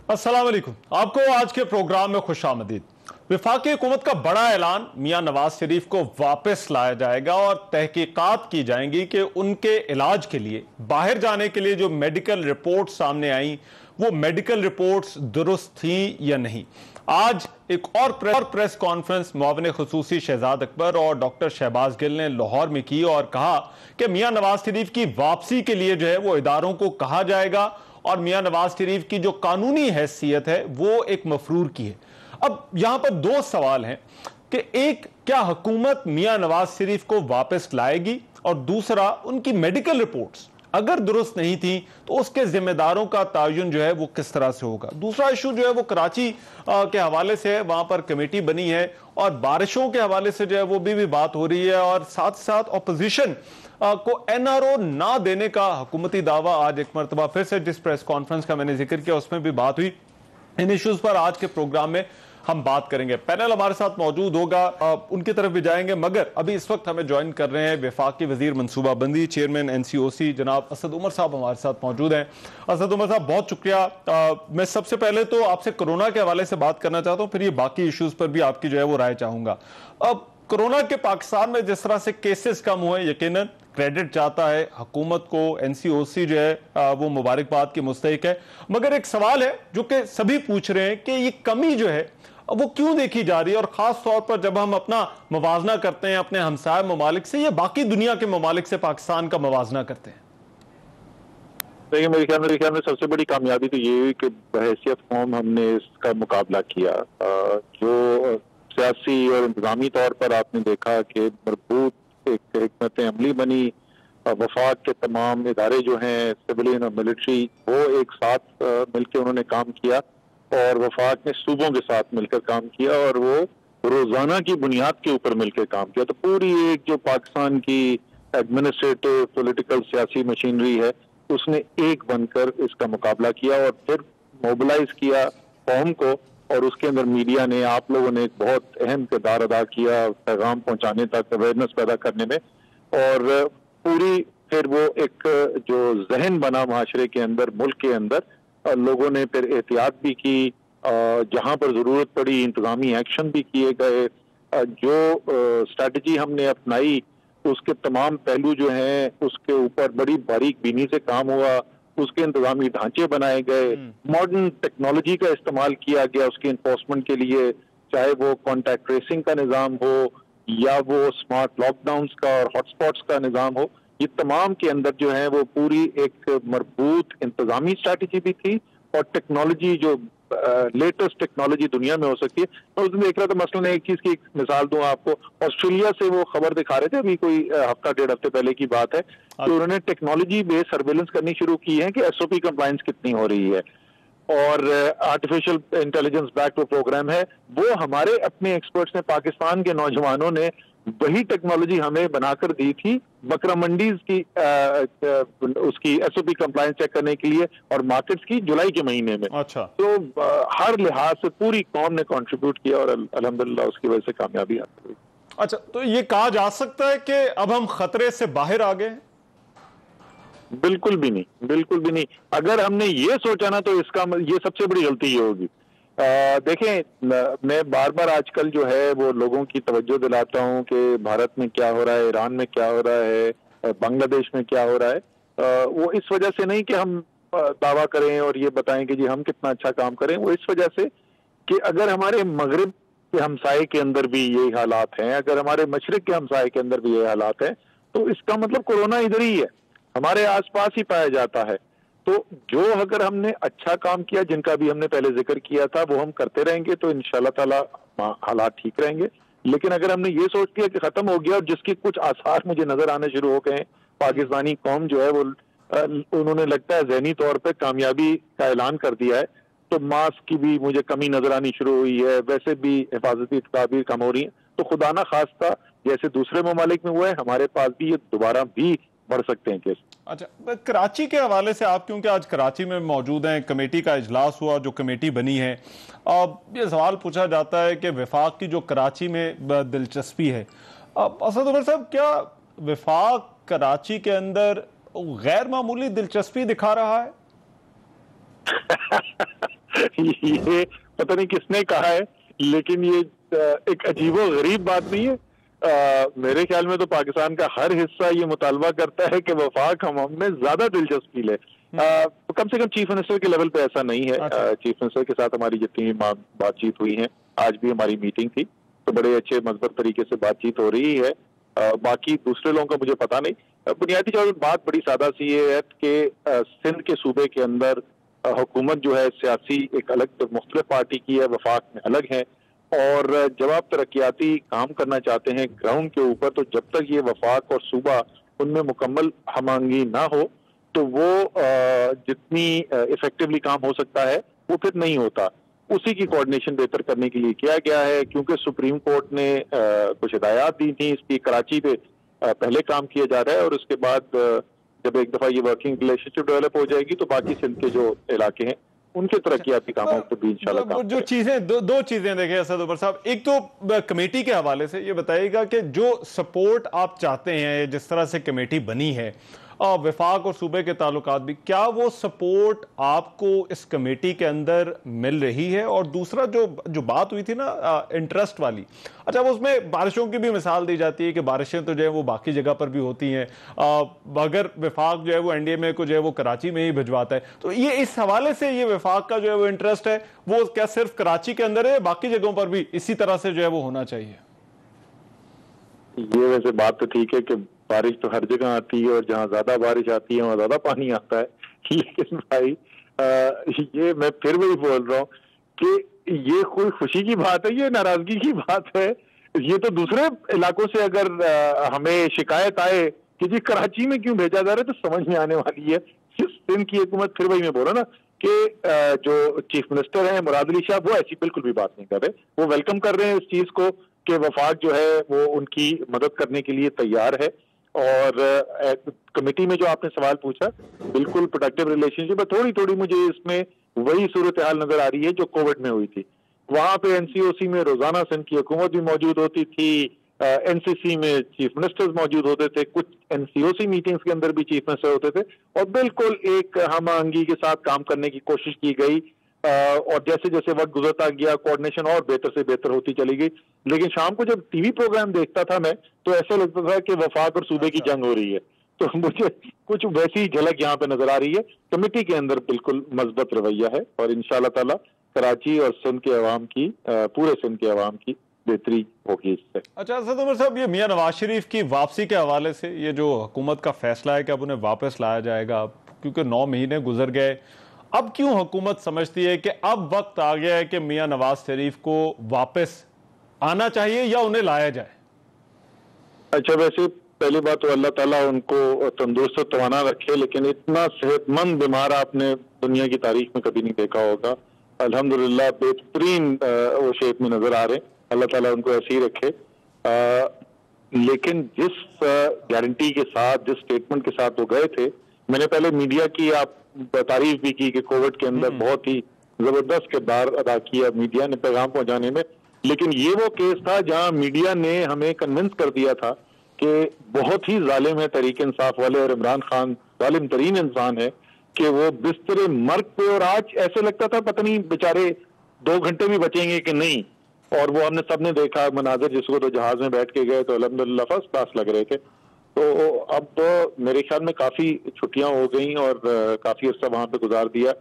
अस्सलाम वालेकुम। आपको आज के प्रोग्राम में खुशामदीद। वफाकी हुकूमत का बड़ा ऐलान, मियां नवाज शरीफ को वापस लाया जाएगा और तहकीकात की जाएंगी कि उनके इलाज के लिए बाहर जाने के लिए जो मेडिकल रिपोर्ट सामने आई वो मेडिकल रिपोर्ट्स दुरुस्त थी या नहीं। आज एक और प्रेस कॉन्फ्रेंस मुआविन खुसूसी शहजाद अकबर और डॉक्टर शहबाज गिल ने लाहौर में की और कहा कि मियां नवाज शरीफ की वापसी के लिए जो है वो इदारों को कहा जाएगा और मियां नवाज शरीफ की जो कानूनी हैसियत है वो एक मफरूर की है। अब यहां पर दो सवाल हैं कि एक, क्या हुकूमत मियां नवाज शरीफ को वापस लाएगी, और दूसरा, उनकी मेडिकल रिपोर्ट्स अगर दुरुस्त नहीं थी तो उसके जिम्मेदारों का तयन जो है वो किस तरह से होगा। दूसरा इशू जो है वो कराची के हवाले से है, वहां पर कमेटी बनी है और बारिशों के हवाले से जो है वो भी बात हो रही है और साथ साथ अपोजिशन को एनआरओ ना देने का हुकूमती दावा आज एक मरतबा फिर से जिस प्रेस कॉन्फ्रेंस का मैंने जिक्र किया उसमें भी बात हुई। इन इश्यूज पर आज के प्रोग्राम में हम बात करेंगे। पैनल हमारे साथ मौजूद होगा, उनकी तरफ भी जाएंगे, मगर अभी इस वक्त हमें ज्वाइन कर रहे हैं वफाकी वजीर मनसूबाबंदी चेयरमैन एनसीओसी जनाब असद उमर साहब हमारे साथ मौजूद हैं। असद उमर साहब, बहुत शुक्रिया। मैं सबसे पहले तो आपसे कोरोना के हवाले से बात करना चाहता हूं, फिर ये बाकी इश्यूज पर भी आपकी जो है वो राय चाहूंगा। अब कोरोना के पाकिस्तान में जिस तरह से केसेस कम हुए, यकीनन क्रेडिट चाहता है हुकूमत को, एनसीओसी जो है वो मुबारकबाद की मुस्तहिक है, मगर एक सवाल है जो कि सभी पूछ रहे हैं कि ये कमी जो है वो क्यों देखी जा रही है, और खास तौर पर जब हम अपना मुवाजना करते हैं अपने हमसाय ममालिक से या बाकी दुनिया के ममालिक से पाकिस्तान का मुवाजना करते हैं। देखिए, मेरे ख्याल में सबसे बड़ी कामयाबी तो ये हुई कि बहैसियत कौम हमने इसका मुकाबला किया। जो सियासी और इंतजामी तौर पर आपने देखा कि मजबूत एक हिकमत अमली बनी, वफाक के तमाम इदारे जो हैं सिविलियन और मिलिट्री वो एक साथ मिलकर उन्होंने काम किया और वफाक ने सूबों के साथ मिलकर काम किया और वो रोजाना की बुनियाद के ऊपर मिलकर काम किया। तो पूरी एक जो पाकिस्तान की एडमिनिस्ट्रेटिव पॉलिटिकल सियासी मशीनरी है उसने एक बनकर इसका मुकाबला किया और फिर मोबिलाइज किया कौम को, और उसके अंदर मीडिया ने, आप लोगों ने एक बहुत अहम किरदार अदा किया पैगाम पहुंचाने तक, अवेयरनेस पैदा करने में। और पूरी फिर वो एक जो जहन बना माशरे के अंदर, मुल्क के अंदर, लोगों ने फिर एहतियात भी की, जहां पर जरूरत पड़ी इंतजामी एक्शन भी किए गए। जो स्ट्रैटेजी हमने अपनाई उसके तमाम पहलू जो हैं उसके ऊपर बड़ी बारीक बीनी से काम हुआ, उसके इंतजामी ढांचे बनाए गए, मॉडर्न टेक्नोलॉजी का इस्तेमाल किया गया उसके इन्फोर्समेंट के लिए, चाहे वो कॉन्टैक्ट ट्रेसिंग का निज़ाम हो या वो स्मार्ट लॉकडाउन्स का और हॉटस्पॉट्स का निज़ाम हो। ये तमाम के अंदर जो है वो पूरी एक मजबूत इंतजामी स्ट्रैटेजी भी थी और टेक्नोलॉजी जो लेटेस्ट टेक्नोलॉजी दुनिया में हो सकती है। तो उसमें देख रहा था, मसलन एक चीज की मिसाल दूं आपको, ऑस्ट्रेलिया से वो खबर दिखा रहे थे, अभी कोई हफ्ता डेढ़ हफ्ते पहले की बात है, तो उन्होंने टेक्नोलॉजी बेस्ड सर्वेलेंस करनी शुरू की है कि एसओपी कंप्लायंस कितनी हो रही है, और आर्टिफिशियल इंटेलिजेंस बैक्ड प्रोग्राम है वो हमारे अपने एक्सपर्ट्स ने, पाकिस्तान के नौजवानों ने वही टेक्नोलॉजी हमें बनाकर दी थी बकरा मंडीज की उसकी एसओपी कंप्लायंस चेक करने के लिए और मार्केट्स की जुलाई के महीने में। अच्छा, तो हर लिहाज से पूरी कौम ने कंट्रीब्यूट किया और अल्हम्दुलिल्लाह उसकी वजह से कामयाबी हासिल हुई। अच्छा, तो ये कहा जा सकता है कि अब हम खतरे से बाहर आ गए? बिल्कुल भी नहीं, बिल्कुल भी नहीं। अगर हमने ये सोचा ना तो इसका ये सबसे बड़ी गलती ये होगी। देखें, मैं बार बार आजकल जो है वो लोगों की तवज्जो दिलाता हूँ कि भारत में क्या हो रहा है, ईरान में क्या हो रहा है, बांग्लादेश में क्या हो रहा है। वो इस वजह से नहीं कि हम दावा करें और ये बताएं कि जी हम कितना अच्छा काम करें, वो इस वजह से कि अगर हमारे मगरिब के हमसाये के अंदर भी यही हालात हैं, अगर हमारे मशरिक के हमसाये के अंदर भी यही हालात हैं, तो इसका मतलब कोरोना इधर ही है, हमारे आसपास ही पाया जाता है। तो जो अगर हमने अच्छा काम किया, जिनका भी हमने पहले जिक्र किया था, वो हम करते रहेंगे तो इंशाल्लाह ताला हालात ठीक रहेंगे। लेकिन अगर हमने ये सोच लिया कि खत्म हो गया और जिसके कुछ आसार मुझे नजर आने शुरू हो गए, पाकिस्तानी कौम जो है वो उन्होंने लगता है ज़हनी तौर पे कामयाबी का ऐलान कर दिया है, तो मास्क की भी मुझे कमी नजर आनी शुरू हुई है, वैसे भी हिफाजती तदाबीर कम हो रही है। तो खुदा ना खास्ता जैसे दूसरे ममालिक में हुआ है, हमारे पास भी ये दोबारा भी बढ़ सकते हैं केस। अच्छा, कराची के हवाले से आप, क्योंकि आज कराची में मौजूद हैं, कमेटी का इजलास हुआ, जो कमेटी बनी है, अब ये सवाल पूछा जाता है कि वफाक की जो कराची में दिलचस्पी है, अब असद उमर साहब, क्या वफाक कराची के अंदर गैर मामूली दिलचस्पी दिखा रहा है? ये पता नहीं किसने कहा है, लेकिन ये एक अजीबो गरीब बात नहीं है। मेरे ख्याल में तो पाकिस्तान का हर हिस्सा ये मुतालबा करता है कि वफाक हम में ज्यादा दिलचस्पी ले। कम से कम चीफ मिनिस्टर के लेवल पे ऐसा नहीं है। चीफ मिनिस्टर के साथ हमारी जितनी बातचीत हुई है, आज भी हमारी मीटिंग थी, तो बड़े अच्छे मजबूत तरीके से बातचीत हो रही है। बाकी दूसरे लोगों का मुझे पता नहीं। बुनियादी तौर पर बात बड़ी सादा सी ये है कि सिंध के सूबे के अंदर हुकूमत जो है सियासी एक अलग मुख्तलिफ पार्टी की है, वफाक में अलग है। और जब आप तरक्याती काम करना चाहते हैं ग्राउंड के ऊपर, तो जब तक ये वफाक और सूबा उनमें मुकम्मल हमआहंगी ना हो, तो वो जितनी इफेक्टिवली काम हो सकता है वो फिर नहीं होता। उसी की कोऑर्डिनेशन बेहतर करने के लिए किया गया है, क्योंकि सुप्रीम कोर्ट ने कुछ हिदायत दी थी। इसकी कराची पे पहले काम किया जा रहा है, और उसके बाद जब एक दफा ये वर्किंग रिलेशनशिप डेवलप हो जाएगी तो बाकी सिंध के जो इलाके हैं उनके तरक्याती कामों पर भी इंशाल्लाह जो चीजें दो चीजें देखें असद उमर साहब, एक तो कमेटी के हवाले से ये बताइएगा कि जो सपोर्ट आप चाहते हैं, जिस तरह से कमेटी बनी है वफाक और सूबे के ताल्लुकात भी, क्या वो सपोर्ट आपको इस कमेटी के अंदर मिल रही है? और दूसरा जो बात हुई थी ना इंटरेस्ट वाली, अच्छा वो उसमें बारिशों की भी मिसाल दी जाती है कि बारिशें तो जो है वो बाकी जगह पर भी होती हैं, अगर वफाक जो है वो एनडीए को जो है वो कराची में ही भिजवाता है, तो ये इस हवाले से ये वफाक का जो है वो इंटरेस्ट है वो क्या सिर्फ कराची के अंदर है, बाकी जगहों पर भी इसी तरह से जो है वो होना चाहिए? ये वैसे बात तो ठीक है कि बारिश तो हर जगह आती है, और जहाँ ज्यादा बारिश आती है वहाँ ज्यादा पानी आता है। लेकिन भाई ये मैं फिर वही बोल रहा हूँ कि ये कोई खुशी की बात है, ये नाराजगी की बात है। ये तो दूसरे इलाकों से अगर हमें शिकायत आए कि जी कराची में क्यों भेजा जा रहा है, तो समझ में आने वाली है। सिंध की हुकूमत, फिर वही मैं बोल रहा ना कि जो चीफ मिनिस्टर है मुराद अली शाह, वो ऐसी बिल्कुल भी बात नहीं कर रहे। वो वेलकम कर रहे हैं इस चीज को कि वफाक जो है वो उनकी मदद करने के लिए तैयार है। और कमेटी में जो आपने सवाल पूछा, बिल्कुल प्रोडक्टिव रिलेशनशिप है। थोड़ी थोड़ी मुझे इसमें वही सूरत हाल नजर आ रही है जो कोविड में हुई थी। वहां पे एनसीओसी में रोजाना सिंध की हुकूमत भी मौजूद होती थी, एनसीसी में चीफ मिनिस्टर्स मौजूद होते थे, कुछ एनसीओसी मीटिंग्स के अंदर भी चीफ मिनिस्टर होते थे, और बिल्कुल एक हमआहंगी के साथ काम करने की कोशिश की गई। और जैसे जैसे वक्त गुजरता गया कोऑर्डिनेशन और बेहतर से बेहतर होती चली गई। लेकिन शाम को जब टीवी प्रोग्राम देखता था मैं, तो ऐसा लगता था कि वफाक और सूबे की जंग हो रही है। तो मुझे कुछ वैसी झलक यहाँ पे नजर आ रही है। कमेटी के अंदर बिल्कुल मजबूत रवैया है, और इंशाल्लाह ताला कराची और सिंध के अवाम की, पूरे सिंध के अवाम की बेहतरी होगी इससे। अच्छा असद उमर साहब, ये मियां नवाज शरीफ की वापसी के हवाले से ये जो हुकूमत का फैसला है कि अब उन्हें वापस लाया जाएगा, क्योंकि 9 महीने गुजर गए, अब क्यों हुकूमत समझती है कि अब वक्त आ गया है कि मियां नवाज शरीफ को वापस आना चाहिए या उन्हें लाया जाए? अच्छा, वैसे पहली बात तो अल्लाह ताला उनको तंदुरुस्त तवाना रखे, लेकिन इतना सेहतमंद बीमार आपने दुनिया की तारीख में कभी नहीं देखा होगा। अल्हम्दुलिल्लाह बेहतरीन वो शेप में नजर आ रहे हैं। अल्लाह ताला उनको ऐसे ही रखे। लेकिन जिस गारंटी के साथ, जिस स्टेटमेंट के साथ वो गए थे, मैंने पहले मीडिया की आप तारीफ भी की कि कोविड के अंदर बहुत ही जबरदस्त किरदार अदा किया मीडिया ने पैगाम पहुंचाने में। लेकिन ये वो केस था जहां मीडिया ने हमें कन्विंस कर दिया था कि बहुत ही जालिम है तहरीक इंसाफ वाले, और इमरान खान जालिम तरीन इंसान है कि वो बिस्तरे मर्ग पे, और आज ऐसे लगता था पता नहीं बेचारे 2 घंटे भी बचेंगे कि नहीं। और वो हमने सबने देखा मनाजिर, जिसको तो जहाज में बैठ के गए तो अल्हम्दुलिल्लाह फर्स्ट क्लास लग रहे थे। तो अब तो मेरे ख्याल में काफी छुट्टियां हो गई और काफी अर्सा वहां पे गुजार दिया।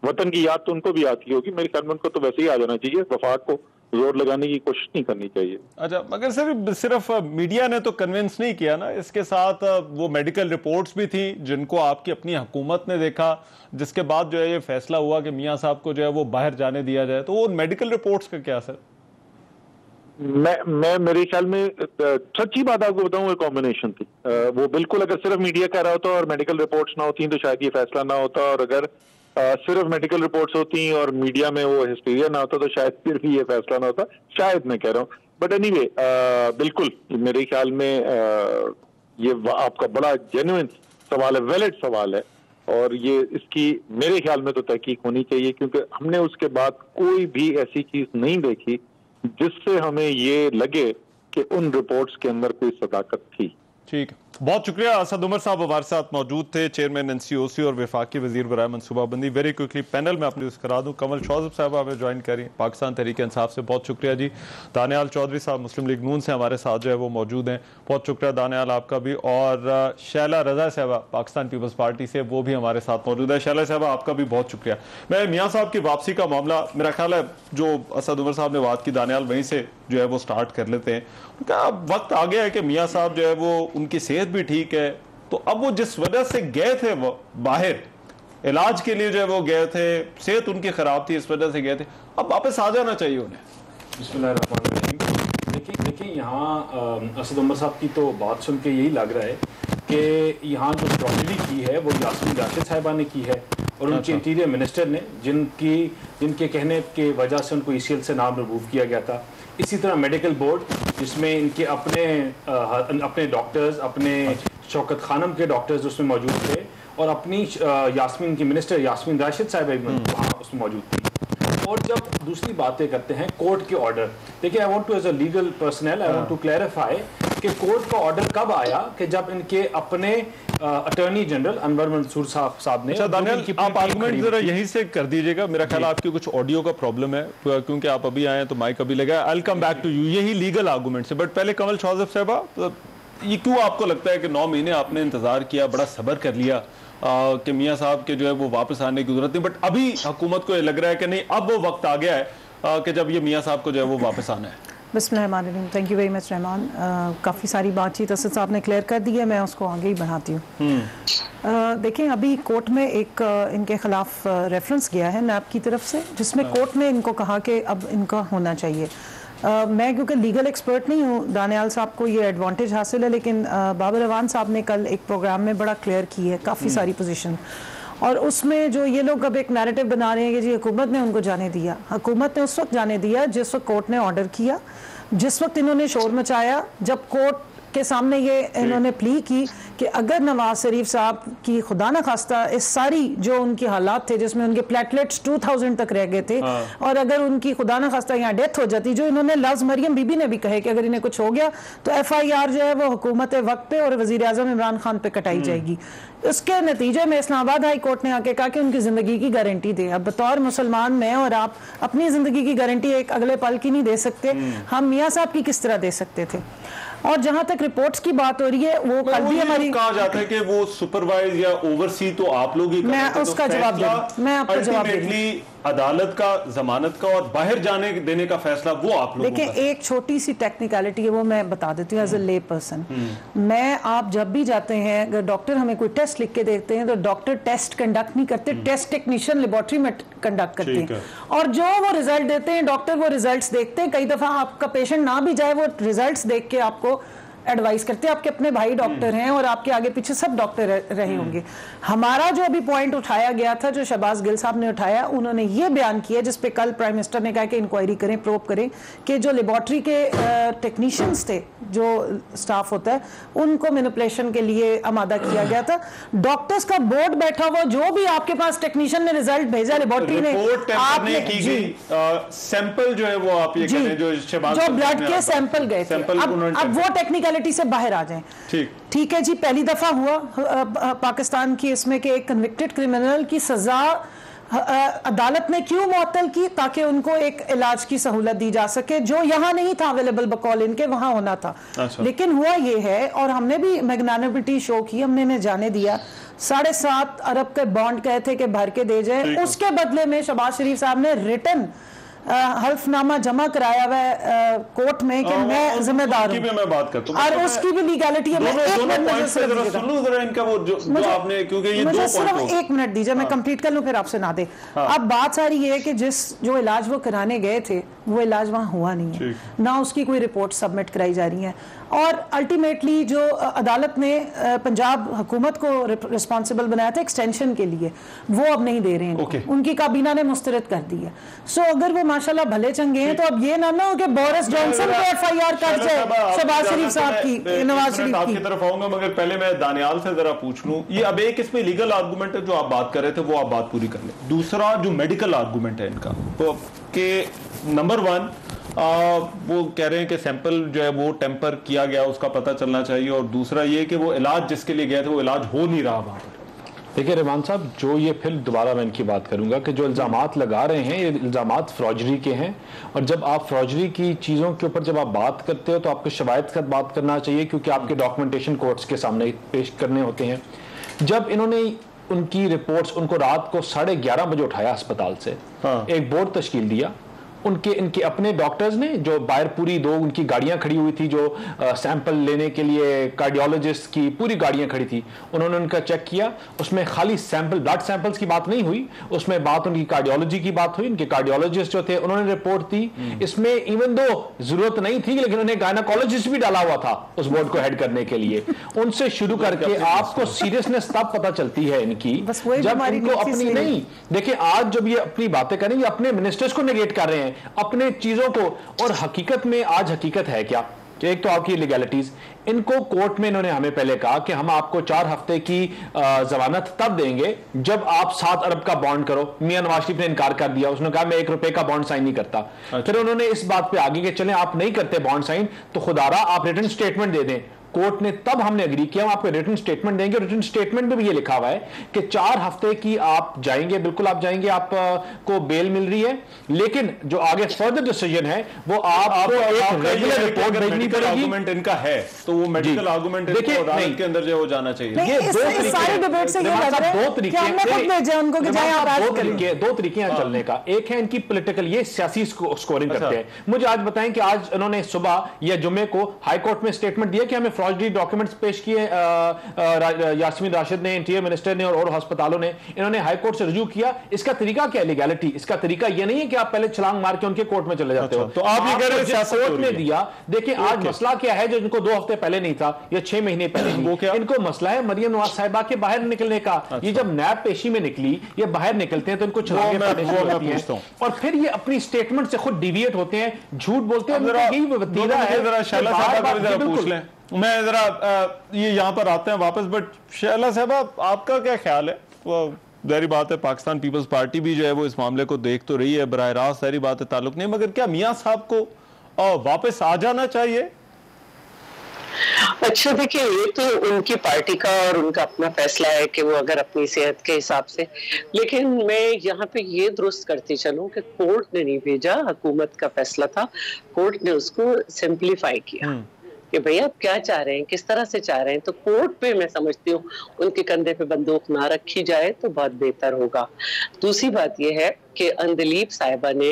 वतन की याद तो उनको भी आती होगी, मेरे ख्याल में उनको तो वैसे ही आ जाना चाहिए, वफाक को जोर लगाने की कोशिश नहीं करनी चाहिए। अच्छा, मगर सिर्फ मीडिया ने तो कन्विंस नहीं किया ना, इसके साथ वो मेडिकल रिपोर्ट्स भी थी जिनको आपकी अपनी हुकूमत ने देखा, जिसके बाद जो है ये फैसला हुआ कि मियां साहब को जो है वो बाहर जाने दिया जाए। तो वो मेडिकल रिपोर्ट्स का क्या असर? मैं मेरे ख्याल में सच्ची बात आपको बताऊं, एक कॉम्बिनेशन थी। वो बिल्कुल अगर सिर्फ मीडिया कह रहा होता और मेडिकल रिपोर्ट्स ना होती तो शायद ये फैसला ना होता, और अगर सिर्फ मेडिकल रिपोर्ट्स होती और मीडिया में वो हिस्टीरिया ना होता तो शायद फिर भी ये फैसला ना होता, शायद मैं कह रहा हूँ। बट एनीवे बिल्कुल मेरे ख्याल में ये आपका बड़ा जेन्युइन सवाल है, वैलिड सवाल है, और ये इसकी मेरे ख्याल में तो तहकीक होनी चाहिए, क्योंकि हमने उसके बाद कोई भी ऐसी चीज नहीं देखी जिससे हमें ये लगे कि उन रिपोर्ट्स के अंदर कोई सदाकत थी। ठीक है। बहुत शुक्रिया। असद उमर साहब हमारे साथ मौजूद थे, चेयरमैन एनसीओसी और वफाकी वजीर बराए मनसूबाबंदी। वेरी क्विकली पैनल में आपने करा दूं, कमल शौजब साहब हमें ज्वाइन करी पाकिस्तान तहरीक इंसाफ से, बहुत शुक्रिया जी। दानियाल चौधरी साहब मुस्लिम लीग नून से हमारे साथ जो है वो मौजूद हैं, बहुत शुक्रिया दानियाल आपका भी। और शैला रजा साहबा पाकिस्तान पीपल्स पार्टी से, वो भी हमारे साथ मौजूद है। शैला साहबा आपका भी बहुत शुक्रिया। मैं मियाँ साहब की वापसी का मामला, मेरा ख्याल है जो असद उमर साहब ने बात की, दानियाल वहीं से जो है वो स्टार्ट कर लेते हैं। उनका वक्त आ गया है कि मियाँ साहब जो है वो, उनकी सेहत भी ठीक है, तो अब वो जिस वजह से गए थे वो बाहर इलाज के लिए जो है वो गए थे, सेहत उनकी खराब थी, इस वजह से गए थे, अब वापस आ जाना चाहिए उन्हें। देखिए यहाँ असद उमर साहब की तो बात सुन के यही लग रहा है कि यहाँ जो ट्रॉजिडी की है वो यास्मीन राशिद साहिबा ने की है और उनके इंटीरियर मिनिस्टर ने, जिनके कहने के वजह से उनको ECL से नाम रिमूव किया गया था। इसी तरह मेडिकल बोर्ड, जिसमें इनके अपने डॉक्टर्स, अपने शौकत खानम के डॉक्टर्स उसमें मौजूद थे और अपनी यास्मीन की मिनिस्टर यास्मीन राशिद साहिबा भी वहाँ उसमें मौजूद थी। और जब दूसरी बातें करते हैं कोर्ट के ऑर्डर, देखिए I want to as a legal personal I want to clarify कि कोर्ट का ऑर्डर कब आया कि जब इनके अपने अटॉर्नी जनरल अनवर मंसूर साहब ने। अच्छा दानियाल, आप आर्गुमेंट जरा यहीं से कर दीजिएगा, मेरा ख्याल आपकी कुछ ऑडियो का प्रॉब्लम है क्योंकि आप अभी आए हैं तो माइक अभी लगा है। I will come back to you, यही लीगल आर्गुमेंट से। बट पहले कमल शौजब साहबा, ये क्यों आपको लगता है कि 9 महीने आपने इंतजार किया, बड़ा सब्र कर लिया कि मियाँ साहब के जो है वो वापस आने की जरूरत नहीं, बट अभी हुकूमत को ये लग रहा है कि नहीं, अब वो वक्त आ गया है कि जब ये मियाँ साहब को जो है वो वापस आना है? बिस्मिल्लाहिर्रहमानिर्रहीम। Thank you very much Rahman. काफ़ी सारी बातचीत असद साहब ने क्लियर कर दी है, मैं उसको आगे ही बढ़ाती हूँ। देखें, अभी कोर्ट में एक इनके खिलाफ रेफरेंस गया है नैब की तरफ से, जिसमें कोर्ट ने इनको कहा कि अब इनका होना चाहिए। मैं क्योंकि लीगल एक्सपर्ट नहीं हूँ, दानियाल साहब को ये एडवांटेज हासिल है, लेकिन बाबर अवान साहब ने कल एक प्रोग्राम में बड़ा क्लियर की है काफ़ी सारी पोजीशन, और उसमें जो ये लोग अब एक नैरेटिव बना रहे हैं कि जी हुकूमत ने उनको जाने दिया। हुकूमत ने उस वक्त जाने दिया जिस वक्त कोर्ट ने ऑर्डर किया, जिस वक्त इन्होंने शोर मचाया, जब कोर्ट के सामने ये इन्होंने प्ली की कि अगर नवाज शरीफ साहब की खुदा न खास्ता इस सारी जो उनकी हालात थे जिसमें उनके प्लेटलेट्स 2000 तक रह गए थे, और अगर उनकी खुदा न खास्ता यहाँ डेथ हो जाती, जो इन्होंने लफ्ज़ मरियम बीबी ने भी कहे कि अगर इन्हें कुछ हो गया तो FIR जो है वो हुकूमत वक्त पे और वज़ीर आज़म इमरान खान पे कटाई जाएगी। उसके नतीजे में इस्लामाबाद हाई कोर्ट ने आके कहा कि उनकी ज़िंदगी की गारंटी दे। अब बतौर मुसलमान मैं और आप अपनी ज़िंदगी की गारंटी एक अगले पल की नहीं दे सकते, हम मियाँ साहब की किस तरह दे सकते थे? और जहां तक रिपोर्ट्स की बात हो रही है, वो कल भी हमारी कहा जाता है कि वो सुपरवाइज या ओवरसी तो आप लोग ही करते हैं। मैं उसका जवाब दूं, मैं आपको जवाब दूं। अदालत का, जमानत का और बाहर जाने देने का फैसला वो आप लोगों का। देखिए, एक छोटी सी टेक्निकलिटी है, वो मैं बता देती हूँ एज ए ले पर्सन। मैं, आप जब भी जाते हैं, अगर डॉक्टर हमें कोई टेस्ट लिख के देते हैं तो डॉक्टर टेस्ट कंडक्ट नहीं करते, टेस्ट टेक्नीशियन लेबोरेटरी में कंडक्ट करते हैं, और जो वो रिजल्ट देते हैं डॉक्टर, वो रिजल्ट्स देखते हैं। कई दफा आपका पेशेंट ना भी जाए, वो रिजल्ट्स देख के आपको एडवाइस करते हैं। आपके अपने भाई डॉक्टर हैं और आपके आगे पीछे सब डॉक्टर रहे होंगे। हमारा जो अभी पॉइंट उठाया गया था, जो शहबाज गिल साहब ने उठाया, उन्होंने ये बयान किया जिस पे कल प्राइम मिनिस्टर ने कहा कि इंक्वायरी करें, प्रोब करें, कि जो लेबोरेटरी के टेक्नीशियंस थे, जो स्टाफ होता है, उनको मैनिपुलेशन के लिए आमादा किया गया था। डॉक्टर्स का बोर्ड बैठा हुआ, जो भी आपके पास टेक्नीशियन ने रिजल्ट भेजा लेबोरेटरी ने, सैंपल जो है वो आप ये करें, जो ब्लड के सैंपल गए थे, अब वो टेक्निकल से बाहर आ जाएं। ठीक है जी, पहली दफा हुआ पाकिस्तान की इसमें कि एक कन्विक्टेड क्रिमिनल की सजा अदालत ने क्यों मुअत्तल की? ताकि उनको एक इलाज की सहूलत दी जा सके, जो यहाँ नहीं था अवेलेबल, बकौल इनके वहां होना था। लेकिन हुआ ये है, और हमने भी मैग्नानिमिटी शो की, हमने इन्हें जाने दिया। 7.5 अरब के बॉन्ड कहे थे कि भर के दे जाए, उसके बदले में शहबाज शरीफ साहब ने रिटन हल्फनामा जमा कराया हुआ है कोर्ट में कि मैं जिम्मेदार हूं, मैं बात करता हूं, और उसकी भी लीगैलिटी है। मैं एक मिनट दीजिए, मैं कंप्लीट कर लूं, फिर आपसे ना दे। अब बात सारी ये है कि जो इलाज वो कराने गए थे, वो इलाज वहां हुआ नहीं है, ना उसकी कोई रिपोर्ट सबमिट कराई जा रही है, और अल्टीमेटली जो अदालत ने पंजाब हुकूमत को रिस्पॉन्सिबल बनाया था एक्सटेंशन के लिए, वो अब नहीं दे रहे हैं, उनकी काबीना ने मुस्तरद कर दी है। सो अगर वो माशाल्लाह भले चंगे हैं, तो अब ये ना हो कि बोरिस जॉनसन को FIR कर जाए शहबाज शरीफ साहब की, नवाज शरीफ की तरफ आऊंगा, मगर पहले मैं दानियाल से जरा पूछ लूं। ये अब एक इसमें लीगल आर्गुमेंट है जो आप बात कर रहे थे, वो आप बात पूरी कर लें। दूसरा जो मेडिकल आर्गुमेंट है इनका, कि नंबर 1 वो कह रहे हैं कि सैंपल जो है वो टेम्पर किया गया, उसका पता चलना चाहिए, और दूसरा ये कि वो इलाज जिसके लिए गए थे वो इलाज हो नहीं रहा वहां पर। देखिए रहमान साहब, जो ये फिर दोबारा मैं इनकी बात करूंगा कि जो इल्ज़ामात लगा रहे हैं ये इल्ज़ामात फ्रॉजरी के हैं, और जब आप फ्रॉजरी की चीज़ों के ऊपर जब आप बात करते हो तो आपको शवायद के साथ बात करना चाहिए, क्योंकि आपके डॉक्यूमेंटेशन कोर्ट्स के सामने पेश करने होते हैं। जब इन्होंने उनकी रिपोर्ट्स, उनको रात को 11:30 बजे उठाया अस्पताल से, एक बोर्ड तश्कील दिया, इनके अपने डॉक्टर्स ने, जो बाहर पूरी 2 उनकी गाड़ियां खड़ी हुई थी, जो सैंपल लेने के लिए कार्डियोलॉजिस्ट की पूरी गाड़ियां खड़ी थी, उन्होंने उनका चेक किया। उसमें खाली सैंपल, ब्लड सैंपल्स की बात नहीं हुई, उसमें बात उनकी कार्डियोलॉजी की बात हुई। उनके कार्डियोलॉजिस्ट जो थे उन्होंने रिपोर्ट दी। इसमें इवन दो जरूरत नहीं थी, लेकिन उन्हें गायनाकोलॉजिस्ट भी डाला हुआ था उस बोर्ड को हेड करने के लिए। उनसे शुरू करके आपको सीरियसनेस तब पता चलती है इनकी जब इनको अपनी नहीं, देखिए आज जब ये अपनी बातें करें, ये अपने मिनिस्टर्स को नेगेट कर रहे हैं, अपने चीजों को। और हकीकत में आज हकीकत है क्या, एक तो आपकी लीगैलिटीज, इनको कोर्ट में इन्होंने हमें पहले कहा कि हम आपको 4 हफ्ते की जमानत तब देंगे जब आप 7 अरब का बॉन्ड करो। मियां नवाज शरीफ ने इनकार कर दिया, उसने कहा मैं 1 रुपए का बॉन्ड साइन नहीं करता। फिर उन्होंने इस बात पे आगे कि चलें आप नहीं करते बॉन्ड साइन, तो खुदारा आप रिटन स्टेटमेंट दे दें। कोर्ट ने तब हमने एग्री किया, हम आपको रिटन स्टेटमेंट देंगे। रिटन स्टेटमेंट में भी ये लिखा हुआ है कि 4 हफ्ते की आप जाएंगे, बिल्कुल आप जाएंगे, आपको बेल मिल रही है, लेकिन जो आगे फर्दर डिसीजन है वो आपको एक रेगुलर रिपोर्ट भेजनी पड़ेगी। आर्गुमेंट इनका है तो वो मेडिकल आर्गुमेंट देखिए अदालत के अंदर जो हो जाना चाहिए। ये 2 तरीके हैं चलने का। एक है इनकी पॉलिटिकल, ये सियासी स्कोरिंग करते हैं। मुझे आज बताएं कि आज उन्होंने सुबह या जुम्मे को हाई कोर्ट में स्टेटमेंट दिया कि हमें फ्रॉडरी डॉक्यूमेंट्स पेश किए यास्मीन राशिद ने, इंटीरियर मिनिस्टर ने और अस्पतालों ने, इन्होंने हाई कोर्ट से रुजू किया। इसका तरीका क्या है लीगैलिटी? इसका तरीका यह नहीं है कि आप पहले छलांग मार के उनके कोर्ट में चले जाते हो। तो आप ये कह रहे हैं कोर्ट ने दिया। देखिए आज मसला क्या है जो इनको 2 हफ्ते पहले नहीं था या 6 महीने पहले, वो क्या इनको मसला है मरियम नवाज साहिबा के बाहर निकलने का। ये जब नैब पेशी में निकली, ये बाहर निकलते हैं तो इनको छलांगे पड़ने शुरू होती हैं और फिर ये अपनी स्टेटमेंट से खुद डिविएट होते हैं, झूठ बोलते हैं। मैं जरा ये यहाँ पर आते हैं वापस, बट शैला साहबा आपका क्या ख्याल है? वो जाहिर बात है पाकिस्तान पीपल्स पार्टी भी जो है वो इस मामले को देख तो रही है, बराह रास्त सारी बात है ताल्लुक नहीं, मगर क्या मियां साहब को वापस आ जाना चाहिए? अच्छा देखिए, ये तो उनकी पार्टी का और उनका अपना फैसला है कि वो अगर अपनी सेहत के हिसाब से, लेकिन मैं यहाँ पे ये दुरुस्त करती चलूं कि कोर्ट ने नहीं भेजा, हुकूमत का फैसला था। कोर्ट ने उसको सिंप्लीफाई किया कि भैया आप क्या चाह रहे हैं, किस तरह से चाह रहे हैं। तो कोर्ट पे मैं समझती हूँ उनके कंधे पे बंदूक ना रखी जाए तो बहुत बेहतर होगा। दूसरी बात यह है कि अंदलीब साहिबा ने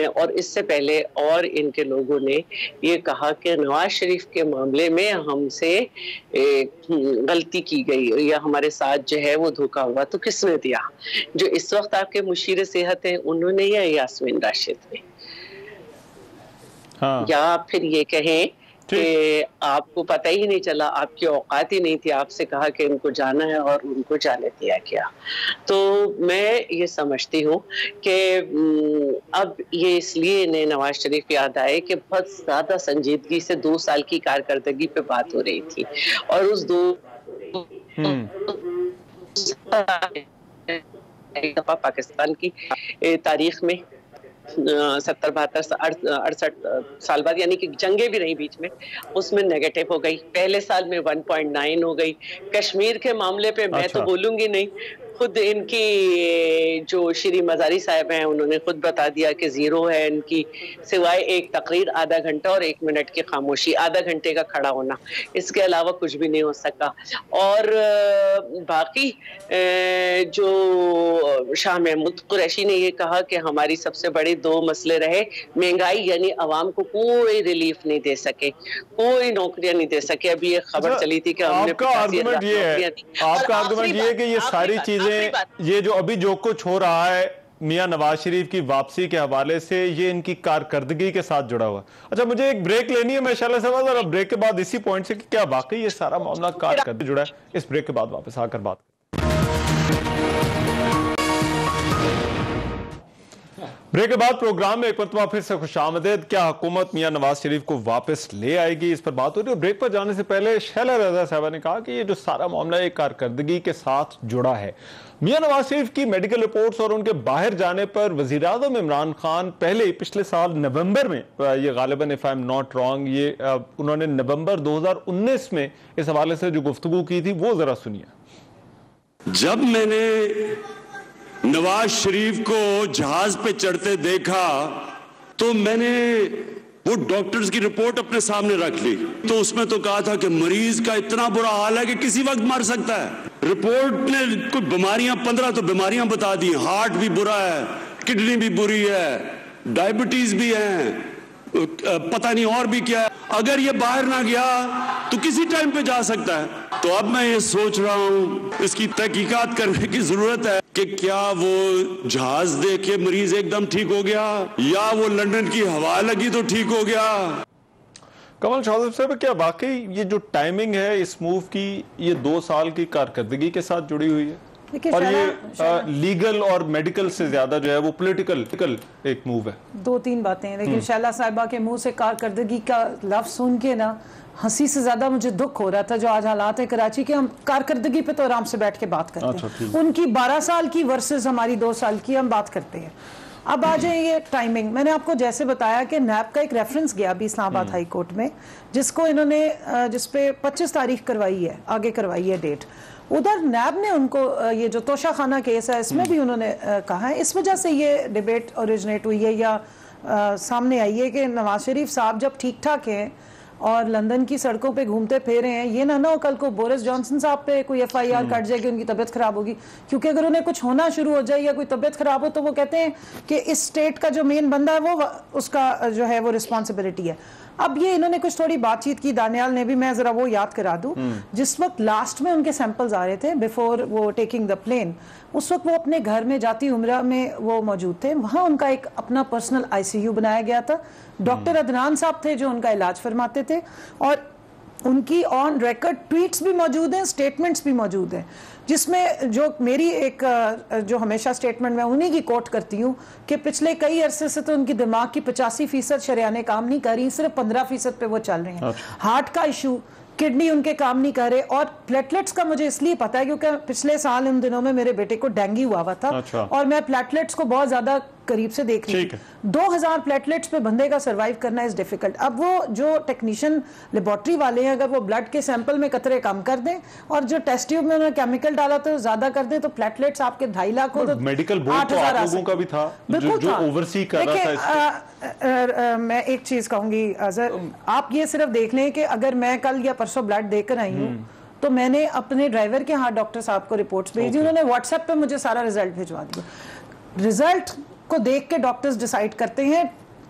और इससे पहले और इनके लोगों ने ये कहा कि नवाज शरीफ के मामले में हमसे गलती की गई या हमारे साथ जो है वो धोखा हुआ। तो किसने दिया? जो इस वक्त आपके मुशीर सेहत हैं उन्होंने या यास्मीन राशिद ने? हाँ। या फिर ये कहें कि आपको पता ही नहीं चला, आपकी औकात ही नहीं थी, आपसे कहा कि इनको जाना है और उनको जाने दिया गया। तो मैं ये समझती हूँ कि अब ये इसलिए इन्हें नवाज शरीफ याद आए कि बहुत ज्यादा संजीदगी से 2 साल की कारकर्दगी पे बात हो रही थी और उस 2 दफा पाकिस्तान की तारीख में 70-72-68 साल बाद, यानी कि जंगे भी रही बीच में, उसमें नेगेटिव हो गई। पहले साल में 1.9 हो गई। कश्मीर के मामले पे मैं तो बोलूंगी नहीं, खुद इनकी जो श्री मजारी साहब हैं उन्होंने खुद बता दिया कि 0 है इनकी, सिवाय एक तकरीर आधा घंटा और 1 मिनट की खामोशी, आधा घंटे का खड़ा होना, इसके अलावा कुछ भी नहीं हो सका। और बाकी जो शाह महमूद कुरैशी ने ये कहा कि हमारी सबसे बड़ी 2 मसले रहे, महंगाई यानी आवाम को कोई रिलीफ नहीं दे सके, कोई नौकरियां नहीं दे सके। अभी ये खबर चली थी कि हमने आपका आर्गुमेंट ये है कि ये सारी चीजें, ये जो अभी जो कुछ हो रहा है मियां नवाज शरीफ की वापसी के हवाले से, ये इनकी कारकर्दगी के साथ जुड़ा हुआ। अच्छा मुझे एक ब्रेक लेनी है, मैं शैला साहब, और ब्रेक के बाद इसी पॉइंट से कि क्या वाकई ये सारा मामला कारकर्दगी जुड़ा है, इस ब्रेक के बाद वापस आकर बात। ब्रेक के बाद प्रोग्राम में एक मरतबा फिर से खुशामदीद। क्या हुकूमत मियां नवाज शरीफ को वापस ले आएगी, इस पर बात हो रही है। ब्रेक पर जाने से पहले शैला रजा साहबा ने कहा कि ये जो सारा मामला एक कारकर्दगी के साथ जुड़ा है। मियां नवाज शरीफ की मेडिकल रिपोर्ट्स और उनके बाहर जाने पर वज़ीर-ए-आज़म इमरान खान पहले ही पिछले साल नवंबर में, ये गालिबन if I am not wrong, ये उन्होंने नवंबर 2019 में इस हवाले से जो गुफ्तगू की थी वो जरा सुनिए। जब मैंने नवाज शरीफ को जहाज पे चढ़ते देखा तो मैंने वो डॉक्टर्स की रिपोर्ट अपने सामने रख ली, तो उसमें तो कहा था कि मरीज का इतना बुरा हाल है कि किसी वक्त मर सकता है। रिपोर्ट ने कुछ बीमारियां 15 तो बीमारियां बता दी, हार्ट भी बुरा है, किडनी भी बुरी है, डायबिटीज भी है, पता नहीं और भी क्या है। अगर ये बाहर ना गया तो किसी टाइम पे जा सकता है। तो अब मैं ये सोच रहा हूं इसकी तहकीकात करने की जरूरत है कि क्या वो जहाज देख के मरीज एकदम ठीक हो गया या वो लंदन की हवा लगी तो ठीक हो गया। कमल शौकत साहब, क्या वाकई ये जो टाइमिंग है इस मूव की, ये 2 साल की कारकर्दगी के साथ जुड़ी हुई है? और ये लीगल और मेडिकल से ज्यादा जो है वो पॉलिटिकल एक मूव है। 2-3 बातें हैं, लेकिन शैला साहिबा के मुंह से कारकर्दगी का लफ्ज सुन के ना हंसी से ज्यादा मुझे दुख हो रहा था जो आज हालात है कराची के। हम कारकर्दगी पे तो आराम से बैठ के बात करते हैं, उनकी 12 साल की वर्सेस हमारी 2 साल की हम बात करते हैं। अब आ जाए ये टाइमिंग, मैंने आपको जैसे बताया कि नैब का एक रेफरेंस गया अभी इस्लामाबाद हाई कोर्ट में, जिसको इन्होंने जिसपे 25 तारीख करवाई है, आगे करवाई है डेट। उधर नैब ने उनको ये जो तोशा खाना केस है इसमें भी उन्होंने कहा है, इस वजह से ये डिबेट ओरिजिनेट हुई है या सामने आई है कि नवाज शरीफ साहब जब ठीक ठाक हैं और लंदन की सड़कों पे घूमते फिरे हैं, ये ना हो कल को बोरिस जॉनसन साहब पे कोई FIR कट जाएगी, उनकी तबीयत खराब होगी। क्योंकि अगर उन्हें कुछ होना शुरू हो जाए या कोई तबीयत खराब हो तो वो कहते हैं कि इस स्टेट का जो मेन बंदा है वो उसका जो है वो रिस्पॉन्सिबिलिटी है। अब ये इन्होंने कुछ थोड़ी बातचीत की, दानियाल ने भी, मैं जरा वो याद करा दूं। जिस वक्त लास्ट में उनके सैंपल्स आ रहे थे बिफोर वो टेकिंग द प्लेन, उस वक्त वो अपने घर में जाती उम्रा में वो मौजूद थे। वहां उनका एक अपना पर्सनल ICU बनाया गया था। डॉक्टर अदनान साहब थे जो उनका इलाज फरमाते थे और उनकी ऑन रिकॉर्ड ट्वीट्स भी मौजूद हैं, स्टेटमेंट्स भी मौजूद हैं, जिसमें जो मेरी एक जो हमेशा स्टेटमेंट मैं उन्हीं की कोट करती हूँ कि पिछले कई अरसे से तो उनकी दिमाग की 85% शरेआने काम नहीं कर रही, सिर्फ 15% पे वो चल रहे हैं। हार्ट का इशू, किडनी उनके काम नहीं कर रहे, और प्लेटलेट्स का मुझे इसलिए पता है क्योंकि पिछले साल इन दिनों में मेरे बेटे को डेंगू हुआ था और मैं प्लेटलेट्स को बहुत ज्यादा करीब से देख रही थी। 2000 प्लेटलेट्स पे बंदे का सरवाइव करना इज डिफिकल्ट। अब वो जो टेक्नीशियन लेबोरेटरी वाले हैं, अगर वो ब्लड के सैंपल में कतरे कम कर दें और जो टेस्ट ट्यूब में उन्होंने केमिकल डाला तो ज्यादा कर दें, तो प्लेटलेट्स आपके 2.5 लाख हो तो मेडिकल बोर्ड तो आप लोगों का भी था जो ओवरसी कर रहा था। मैं एक चीज कहूंगी अजहर, आप ये सिर्फ देख लें कि अगर मैं कल या परसों ब्लड देकर आई हूँ तो मैंने अपने ड्राइवर के हाथ डॉक्टर साहब को रिपोर्ट्स भेजी, उन्होंने व्हाट्सएप पे मुझे सारा रिजल्ट भिजवा दिया। रिजल्ट को देख के डॉक्टर्स डिसाइड करते हैं,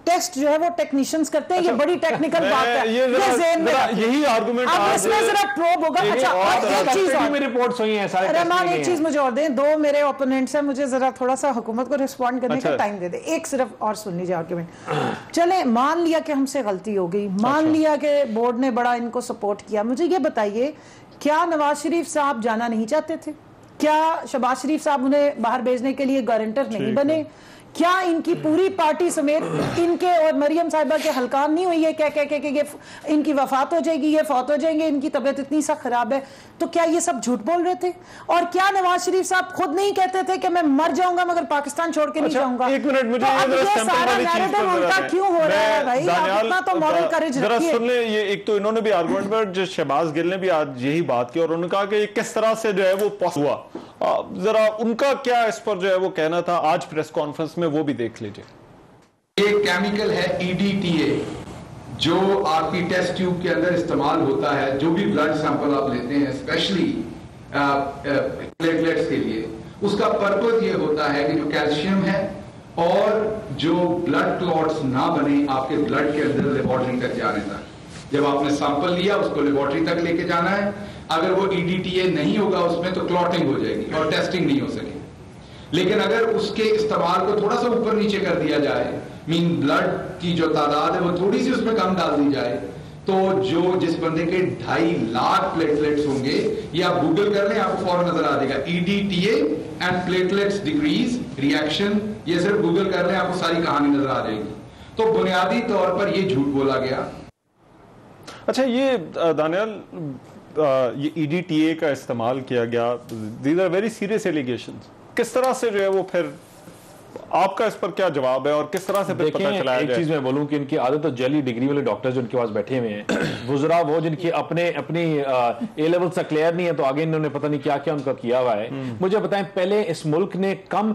टेस्ट जो है वो टेक्नीशियंस करते हैं। ये बड़ी टेक्निकल बात है, ये ज़हन में यही आर्गुमेंट अब इसमें जरा प्रोब होगा। अच्छा, और एक चीज और में रिपोर्ट्स हुई हैं सारे, रहमान एक चीज मुझे और दें, 2 मेरे ओपोनेंट्स हैं, मुझे जरा थोड़ा सा हुकूमत को रिस्पॉन्ड करने का टाइम दे दे। एक सिर्फ और सुन लीजिए आर्गुमेंट। चले, मान लिया कि हमसे गलती हो गई, मान लिया कि बोर्ड ने बड़ा इनको सपोर्ट किया, मुझे ये बताइए क्या नवाज शरीफ साहब जाना नहीं चाहते थे? क्या शहबाज शरीफ साहब उन्हें बाहर भेजने के लिए गारंटर नहीं बने? क्या इनकी पूरी पार्टी समेत इनके और मरियम साहिबा के हलकान नहीं हुई है क्या कह के ये इनकी वफात हो जाएगी, ये फौत हो जाएंगे, इनकी तबीयत इतनी सा खराब है? तो क्या ये सब झूठ बोल रहे थे? और क्या नवाज शरीफ साहब खुद नहीं कहते थे कि मैं मर जाऊंगा मगर पाकिस्तान छोड़ के नहीं जाऊंगा? एक मिनट, मुझे ये सारा नैरेटिव उल्टा क्यों हो रहा है भाई? आप इतना तो मॉरल करेज रखिए। सुन ले, ये एक तो इन्होंने भी आर्गुमेंट पर जो शहबाज गिल ने भी आज यही बात की और उन्होंने कहा कि किस तरह से जो है वो पॉसिबल हुआ, जरा उनका क्या इस पर जो है वो कहना था आज प्रेस कॉन्फ्रेंस में, वो भी देख लीजिए। ये केमिकल है EDTA जो आपकी टेस्ट ट्यूब के अंदर इस्तेमाल होता है। जो भी ब्लड सैंपल आप लेते हैं स्पेशली प्लेटलेट्स के लिए, उसका पर्पस ये होता है कि जो कैल्शियम है और जो ब्लड क्लॉट्स ना बने आपके ब्लड के अंदर लेबोरेटरी तक जाने तक। जब आपने सैंपल लिया उसको लेबोरेटरी तक लेके जाना है, अगर वो EDTA नहीं होगा उसमें तो क्लॉटिंग हो जाएगी और टेस्टिंग नहीं हो सकेगी। लेकिन अगर उसके इस्तेमाल को थोड़ा सा ऊपर नीचे कर दिया जाए, मीन ब्लड की जो तादाद है वो थोड़ी सी उसमें कम डाल दी जाए, तो जिस बंदे के 2.5 लाख प्लेटलेट्स होंगे, ये आप गूगल कर लें, आपको फौरन नजर आ जाएगा EDTA and platelets decrease reaction, ये सिर्फ गूगल कर लें, आपको सारी कहानी नजर आ जाएगी। तो बुनियादी तौर पर ये झूठ बोला गया। अच्छा, ये दानियाल, ये EDTA का इस्तेमाल किया गया, these are very serious allegations. किस तरह से जो है वो फिर आपका इस पर क्या जवाब है और किस तरह से फिर पता चला? एक चीज मैं बोलूं कि इनकी आदत तो जली डिग्री वाले डॉक्टर्स जो इनके पास बैठे हुए हैं, वुज़रा वो जिनकी अपनी A लेवल से क्लियर नहीं है, तो आगे इन्होंने पता नहीं क्या क्या उनका किया हुआ है। मुझे बताएं, पहले इस मुल्क ने कम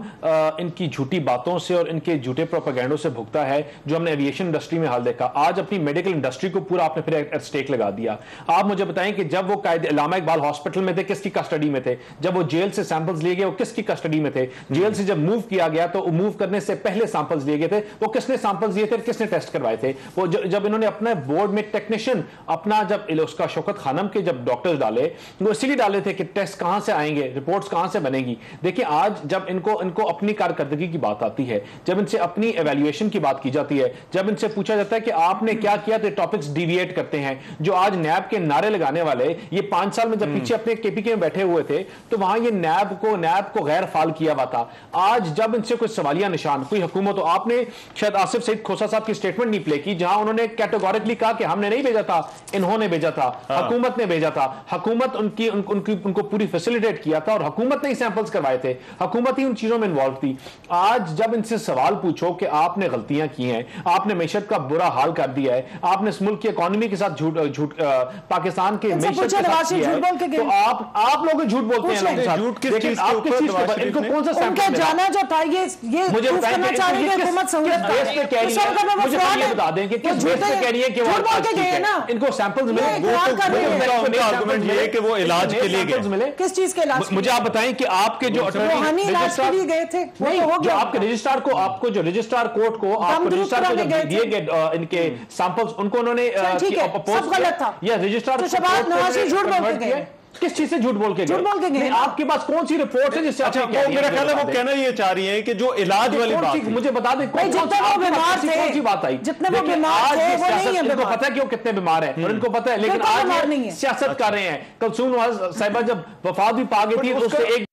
इनकी झूठी बातों से और इनके झूठे प्रोपेगेंडो से भुगता है जो हमने एविएशन इंडस्ट्री में हाल देखा। आज अपनी मेडिकल इंडस्ट्री को पूरा आपने फिर एट स्टेक लगा दिया। आप मुझे बताएं कि जब वो कायदे अल्लामा इकबाल हॉस्पिटल में थे, किसकी कस्टडी में थे? जब वो जेल से सैंपल्स लिए गए, वो किसकी कस्टडी में थे? जेल से जब मूव किया गया तो मूव करने से पहले सैंपल्स लिए गए थे, वो किसने सैंपल्स लिए थे, किसने टेस्ट करवाए थे? वो जब इन्होंने अपने बोर्ड में टेक्नीशियन अपना, जब उसका शौकत खानम के जब डॉक्टर्स डाले, वो इसीलिए डाले थे कि टेस्ट कहां से आएंगे, रिपोर्ट्स कहां से बनेगी। देखिए, आज जब इनको अपनी कारकर्दगी की बात आती है, जब इनसे अपनी एवेल्युएशन की बात की जाती है, जब इनसे पूछा जाता है कि आपने क्या किया, तो टॉपिक्स डिविएट करते हैं। जो आज नैब के नारे लगाने वाले, ये 5 साल में जब पीछे अपने KPK में बैठे हुए थे, तो वहां ये नैब को गैर फाल किया हुआ था। आज जब इनसे कोई सवालिया निशान, कोई हुकूमत, तो आपने शायद आसिफ सईद खोसा साहब की स्टेटमेंट नहीं प्ले की, जहां उन्होंने कैटेगोरिकली कहा कि हमने नहीं भेजा था, इन्होंने भेजा था, हुकूमत ने भेजा था, हुकूमत उनको पूरी फैसिलिटेट किया था और हुकूमत ने ही सैंपल्स करवाए थे, हुकूमत ही उन चीजों में इन्वॉल्व थी। आज जब इनसे सवाल पूछो कि आपने गलतियां की हैं, आपने मैशत का बुरा हाल कर दिया है, आपने इस मुल्क की इकोनॉमी के साथ झूठ पाकिस्तान के मैशत के साथ किया है, तो आप लोग झूठ बोलते हैं। झूठ किस चीज के ऊपर? इनको कौन सा सैंपल जाना जो था, ये मुझे करना चाह रही है हुकूमत सहूलियत मुझे ये बता दें कि किस बेस पे कह रही है कि वो इनको सैंपल्स मिले। उनका आर्गुमेंट ये है कि वो इलाज के लिए मिले। किस चीज के इलाज? मुझे आप बताएं कि आपके जो रजिस्ट्रार गए थे, जो आपके रजिस्ट्रार को, आपको जो रजिस्ट्रार कोर्ट को, आपको रजिस्ट्रार को दिए गए इनके सैंपल्स, उनको उन्होंने सब गलत था या रजिस्ट्रार झूठ बोल के गए। किस चीज से झूठ बोल के गए? आपके पास कौन सी रिपोर्ट है जिससे? अच्छा, मेरा ख्याल है वो कहना ये चाह रही है कि जो इलाज वाली बात, मुझे बता दें जितने वो बीमार थे, कौन सी बात आई? जितने वो बीमार थे वो नहीं है। इनको पता है कि वो कितने बीमार हैं और इनको पता है, लेकिन आज सियासत कर रहे हैं। कलसूम साहिबा जब वफात भी पा गई थी तो उससे एक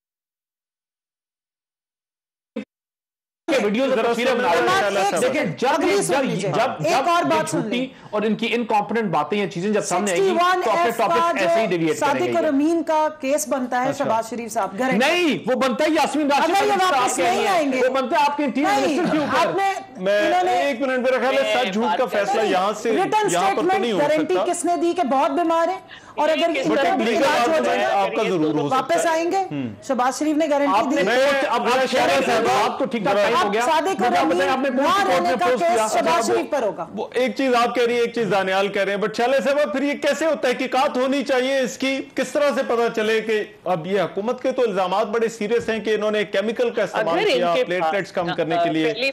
वीडियो तस्वीरें बना रहे हैं। देखिए, जब और बात झूठी और इनकी इनकॉम्पिटेंट बातें या चीजें जब सामने आएंगी तो अपने टॉपिक ऐसे ही डेविएट करेंगे। सादिक और अमीन का केस बनता है शहबाज शरीफ साहब, नहीं वो बनता है यास्मीन राशिद, वो बनता है आपके इंटीरियर मिनिस्टर के ऊपर। मैं एक मिनट, मेरा ख्याल है सच झूठ का फैसला यहाँ से रिटन स्टेटमेंट गारंटी किसने दी कि बहुत बीमार है और अगर आपका जरूर हो वापस आएंगे? शहबाज शरीफ ने गारंटी दी। अब तो ठीक ठाक हो गया। सादिक और अमीन वहां रहने का केस शहबाज शरीफ पर होगा। एक चीज आप कह रही है, एक चीज दानियाल कह रहे हैं, बट शैले साहब फिर ये कैसे होता है? तहकीकात होनी चाहिए इसकी, किस तरह से पता चले कि अब ये हुकूमत के तो इल्जामात बड़े सीरियस हैं कि इन्होंने केमिकल का इस्तेमाल किया प्लेटलेट्स कम करने के लिए।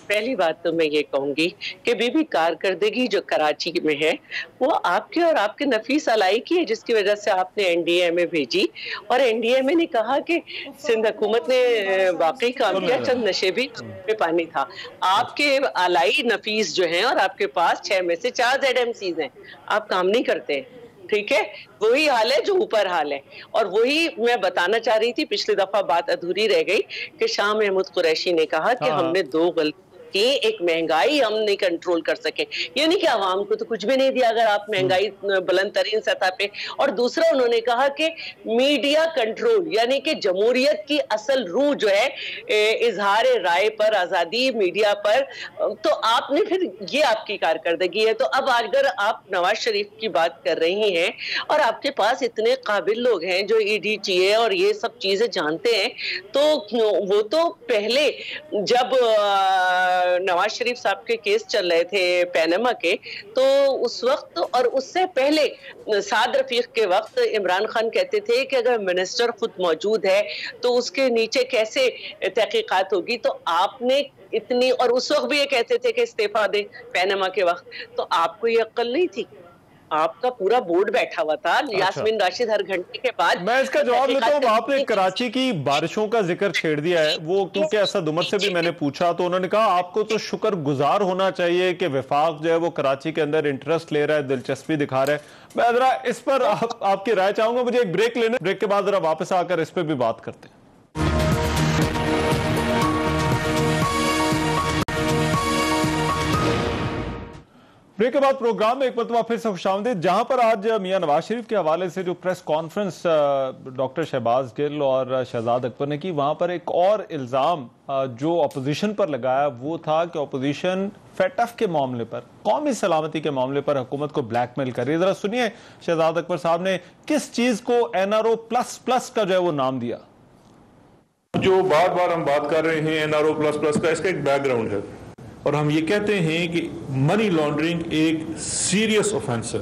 पहली बात तो मैं ये कहूंगी कि बीबी कारकर्दगी जो कराची में है वो आपके और आपके नफीस अलाई की है, जिसकी वजह से आपने NDMA भेजी और NDMA ने कहा कि सिंध हुकूमत ने वाकई काम किया, चंद नशे भी में पानी था। आपके अलाई नफीस जो हैं और आपके पास 6 में से 4 ZMCs हैं, आप काम नहीं करते। ठीक है, वही हाल है जो ऊपर हाल है। और वही मैं बताना चाह रही थी, पिछली दफा बात अधूरी रह गई कि शाह महमूद कुरैशी ने कहा कि हमने 2 गलती कि एक महंगाई हम नहीं कंट्रोल कर सके, यानी कि आवाम को तो कुछ भी नहीं दिया अगर आप महंगाई बुलंद तरीन सतह पे। और दूसरा उन्होंने कहा कि मीडिया कंट्रोल, यानी कि जमहूरियत की असल रूह जो है इजहार राय पर, आजादी मीडिया पर, तो आपने फिर ये आपकी कारकर्दगी है। तो अब अगर आप नवाज शरीफ की बात कर रही हैं और आपके पास इतने काबिल लोग हैं जो EDTA और ये सब चीजें जानते हैं, तो वो तो पहले जब नवाज शरीफ साहब के केस चल रहे थे पैनामा के, तो उस वक्त और उससे पहले साद रफीक के वक्त इमरान खान कहते थे कि अगर मिनिस्टर खुद मौजूद है तो उसके नीचे कैसे तहकीकात होगी। तो आपने इतनी, और उस वक्त भी ये कहते थे कि इस्तीफा दे पैनामा के वक्त, तो आपको ये अक्ल नहीं थी? आपका पूरा बोर्ड बैठा हुआ था। यास्मीन राशिद हर घंटे के बाद। मैं इसका जवाब लेता हूँ। आपने कराची की बारिशों का जिक्र छेड़ दिया है, वो क्योंकि असद उमर से भी मैंने पूछा तो उन्होंने कहा आपको तो शुक्रगुजार होना चाहिए कि वफाक जो है वो कराची के अंदर इंटरेस्ट ले रहा है, दिलचस्पी दिखा रहा है। मैं जरा इस पर आपकी राय चाहूंगा। मुझे एक ब्रेक लेने, ब्रेक के बाद जरा वापस आकर इस पर भी बात करते हैं। ब्रेक के बाद प्रोग्राम में एक मरतबा फिर से खुशामदीद, जहां पर आज मियां नवाज शरीफ के हवाले से जो press conference doctor Shahbaz Gill और शहजाद अकबर ने की, वहां पर एक और इल्ज़ाम जो अपोजिशन पर लगाया वो था कि अपोजिशन फेटफ के मामले पर, कौमी सलामती के मामले पर हुकूमत को ब्लैकमेल कर रही है। जरा सुनिए शहजाद अकबर साहब ने किस चीज को NRO प्लस का जो है वो नाम दिया। जो बार बार हम बात कर रहे हैं NRO प्लस का, इसका एक बैकग्राउंड है और हम ये कहते हैं कि मनी लॉन्ड्रिंग एक सीरियस ऑफेंस है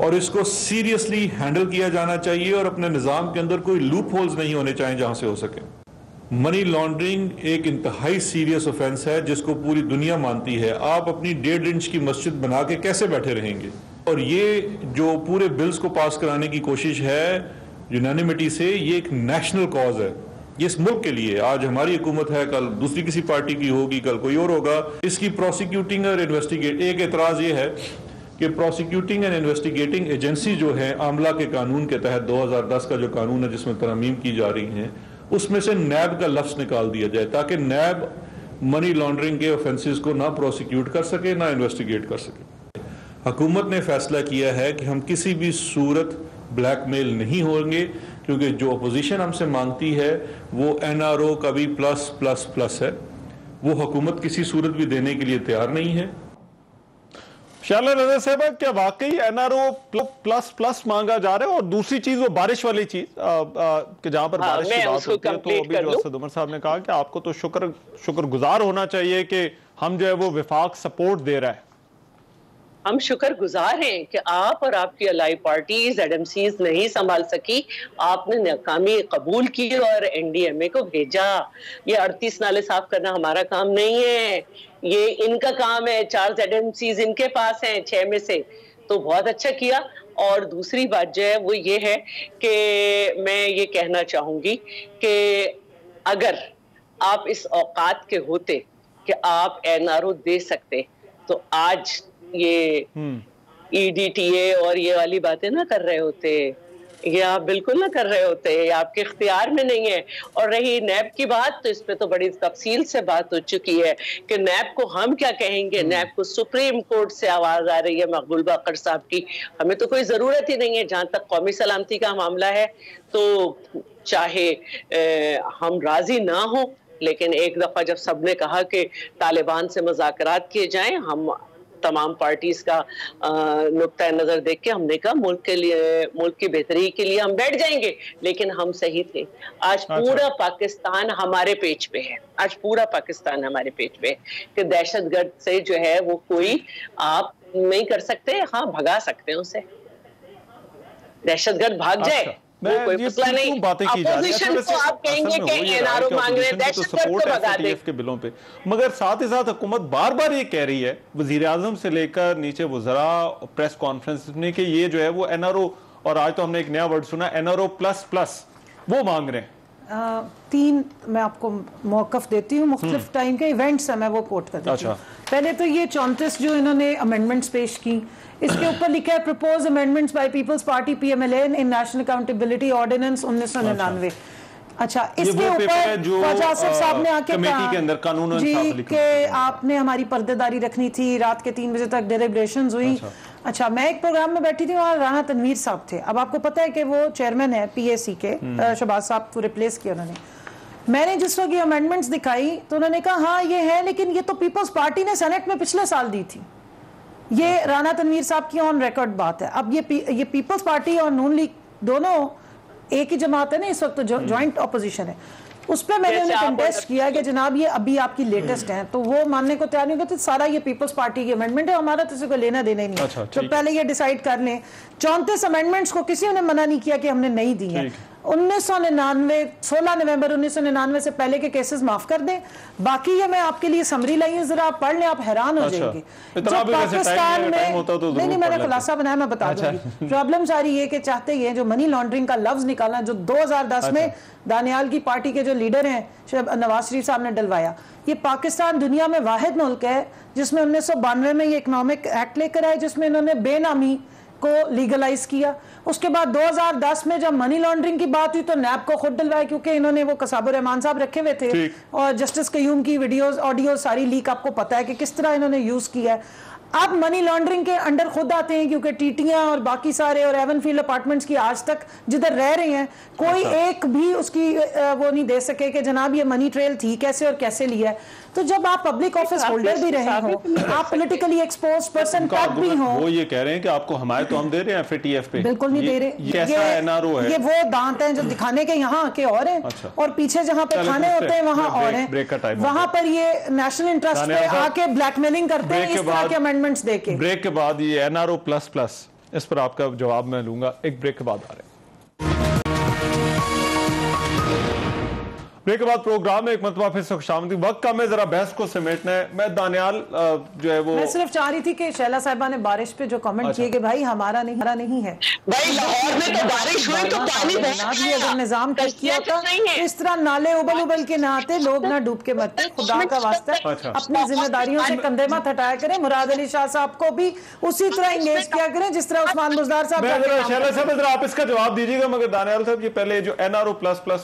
और इसको सीरियसली हैंडल किया जाना चाहिए और अपने निज़ाम के अंदर कोई लूप होल्स नहीं होने चाहिए जहां से हो सके। मनी लॉन्ड्रिंग एक इंतहाई सीरियस ऑफेंस है जिसको पूरी दुनिया मानती है। आप अपनी 1.5 इंच की मस्जिद बना के कैसे बैठे रहेंगे? और ये जो पूरे बिल्स को पास कराने की कोशिश है यूनानिमिटी से, ये एक नेशनल कॉज है, ये इस मुल्क के लिए। आज हमारी हुकूमत है, कल दूसरी किसी पार्टी की होगी, कल कोई और होगा। इसकी प्रोसिक्यूटिंग और इन्वेस्टिगेट, एक एतराज ये है कि प्रोसिक्यूटिंग एंड इन्वेस्टिगेटिंग एजेंसी जो है आमला के कानून के तहत 2010 का जो कानून है जिसमें तरमीम की जा रही हैं, उसमें से नैब का लफ्ज निकाल दिया जाए ताकि नैब मनी लॉन्ड्रिंग के ऑफेंसेस को ना प्रोसिक्यूट कर सके ना इन्वेस्टिगेट कर सके। हुकूमत ने फैसला किया है कि हम किसी भी सूरत ब्लैकमेल नहीं होंगे क्योंकि जो अपोजिशन हमसे मांगती है वो NRO का भी प्लस है, वो हुकूमत किसी सूरत भी देने के लिए तैयार नहीं है। शाला नजर साहब, क्या वाकई NRO प्लस मांगा जा रहा है? और दूसरी चीज वो बारिश वाली चीज कि जहां पर बारिश की बात होती है, तो अभी जो असद उमर साहब ने कहा कि आपको तो शुक्रगुजार होना चाहिए कि हम जो है वो वफाक सपोर्ट दे रहा है। हम शुक्रगुजार हैं कि आप और आपकी अलाई पार्टी ZMCs नहीं संभाल सकी, आपने नाकामी कबूल की और NDMA को भेजा। ये 38 नाले साफ करना हमारा काम नहीं है, ये इनका काम है। 4 ZMCs इनके पास हैं 6 में से, तो बहुत अच्छा किया। और दूसरी बात जो है वो ये है कि मैं ये कहना चाहूंगी कि अगर आप इस औकात के होते कि आप NRO दे सकते तो आज ये EDTA और ये वाली बातें ना कर रहे होते, ये आप बिल्कुल ना कर रहे होते, ये आपके इख्तियार में नहीं है। और रही नैब की बात, तो इस पे तो बड़ी तफसील से बात हो चुकी है कि नैब को हम क्या कहेंगे। नैब को सुप्रीम कोर्ट से आवाज आ रही है मकबूल बाकर साहब की, हमें तो कोई जरूरत ही नहीं है। जहां तक कौमी सलामती का मामला है तो चाहे हम राजी ना हो, लेकिन एक दफा जब सबने कहा कि तालिबान से मुज़ाकरात किए जाएं, हम तमाम पार्टीज का नुक्ता नजर देख के हमने कहा मुल्क के लिए, मुल्क की बेहतरी के लिए हम बैठ जाएंगे। लेकिन हम सही थे। आज पूरा पाकिस्तान हमारे पेज पे है, आज पूरा पाकिस्तान हमारे पेज पे है कि दहशतगर्द से जो है वो कोई आप नहीं कर सकते। हाँ, भगा सकते हैं उसे, दहशतगर्द भाग जाए कोई मसला नहीं। अपोजिशन को आप कहेंगे कि NRO मांग रहे हैं, दहशतगर्द को भगा दें के बिलों पे। मगर साथ ही साथ हुकूमत बार बार ये कह रही है, वजीर आजम से लेकर नीचे वज़रा, प्रेस कॉन्फ्रेंस में, कि ये जो है वो NRO, और आज तो हमने एक नया वर्ड सुना NRO प्लस वो मांग रहे हैं। 3 मैं आपको मौक़िफ़ देती हूँ, मुख्तलिफ टाइम के इवेंट्स हैं, मैं वो कोट कर देती हूँ। पहले तो ये 34 जो इन्होंने अमेंडमेंट्स पेश की, इसके ऊपर लिखा है propose amendments by People's Party PMLA in national accountability ordinance 1999। अच्छा, इसके ऊपर ख्वाजा आसिफ साहब ने आके कहा के अंदर कानून जी कि आपने हमारी पर्देदारी रखनी थी, रात के 3 बजे तक डेलिब्रेशंस हुई। अच्छा, मैं एक प्रोग्राम में बैठी थी, वहाँ राना तनवीर साहब थे। अब आपको पता है कि वो चेयरमैन है PAC के, शहबाज साहब को रिप्लेस किया उन्होंने। मैंने जिस वक्त ये अमेंडमेंट्स दिखाई तो उन्होंने कहा हाँ ये है, लेकिन ये तो पीपल्स पार्टी ने सेनेट में पिछले साल दी थी। ये राना तनवीर साहब की ऑन रिकॉर्ड बात है। अब ये पीपल्स पार्टी और नून लीग दोनों एक ही जमात है ना, इस वक्त तो जॉइंट ऑपोजिशन है। उस पर मैंने उन्हें कंटेस्ट किया कि जनाब ये अभी आपकी लेटेस्ट है, तो वो मानने को तैयार नहीं होते। सारा ये पीपल्स पार्टी की अमेंडमेंट है, हमारा तो इसको लेना देना ही नहीं। तो पहले ये डिसाइड कर लें। 34 अमेंडमेंट्स को किसी ने मना नहीं किया कि हमने नहीं दी है। 1999 16 नवंबर 1999 से पहले के केसेस माफ कर दें, बाकी ये मैं आपके लिए समरी लाई हूं, जरा आप पढ़ लें, आप हैरान हो जाएंगे। जो पाकिस्तान में नहीं मैंने खुलासा बनाया, मैं बता दूंगी। प्रॉब्लम सारी ये कि चाहते ये जो मनी लॉन्ड्रिंग का लफ्ज निकालना, जो 2010 में दानियाल की पार्टी के जो लीडर हैं नवाज शरीफ साहब ने डलवाया, ये पाकिस्तान दुनिया में वाहिद मुल्क है जिसमें 1992 में ये इकोनॉमिक एक्ट लेकर आए जिसमें इन्होंने बेनामी को लीगलाइज किया। उसके बाद 2010 में जब मनी लॉन्ड्रिंग की बात हुई तो नैब को खुद डलवाया, क्योंकि इन्होंने वो कसाबुर रहमान साहब रखे हुए थे और जस्टिस कयूम की वीडियोस ऑडियो सारी लीक आपको पता है कि किस तरह इन्होंने यूज किया है। अब मनी लॉन्ड्रिंग के अंडर खुद आते हैं, क्योंकि टीटियां और बाकी सारे और एवनफील्ड अपार्टमेंट्स की आज तक जिधर रह रहे हैं कोई एक भी उसकी वो नहीं दे सके कि जनाब ये मनी ट्रेल थी कैसे और कैसे लिया है। तो जब आप पब्लिक ऑफिस होल्डर भी रहे हो, आप पॉलिटिकली एक्सपोज पर्सन तक भी हो, वो ये कह रहे हैं कि आपको हमारे तो हम दे रहे हैं FATF पे, बिल्कुल नहीं दे रहे। कैसा NRO है? ये वो दांत हैं जो दिखाने के यहाँ के और हैं और पीछे जहाँ पे खाने होते हैं वहाँ और हैं, वहाँ पर ये नेशनल इंटरेस्ट पे आके ब्लैकमेलिंग करते हैं इस तरह के अमेंडमेंट्स देके। ब्रेक के बाद ये NRO++, इस पर आपका जवाब मैं लूंगा, एक ब्रेक के बाद आ रहे हैं। ब्रेक के बाद प्रोग्राम में एक मतबा फिर से खुशामदी। वक्त का मैं जरा बहस को समेटना है। मैं दानियाल जो है वो मैं सिर्फ चाह रही थी कि शैला साहिबा ने बारिश पे जो कमेंट किए कि भाई हमारा नहीं है भाई, लाहौर में तो बारिश हुई तो पानी भी अगर निजाम ठीक किया था इस तरह नाले उबल के नहाते, लोग ना डूब के मरते। खुदा का वास्ता अपनी जिम्मेदारियों से कंधे मत हटाया करें। मुराद अली शाह साहब को भी उसी तरह इंगेज किया करें जिस तरह उस्मान बुज़दार साहब। शैला साहब जरा आप इसका जवाब दीजिएगा। मगर दानियाल साहब, ये पहले जो NRO++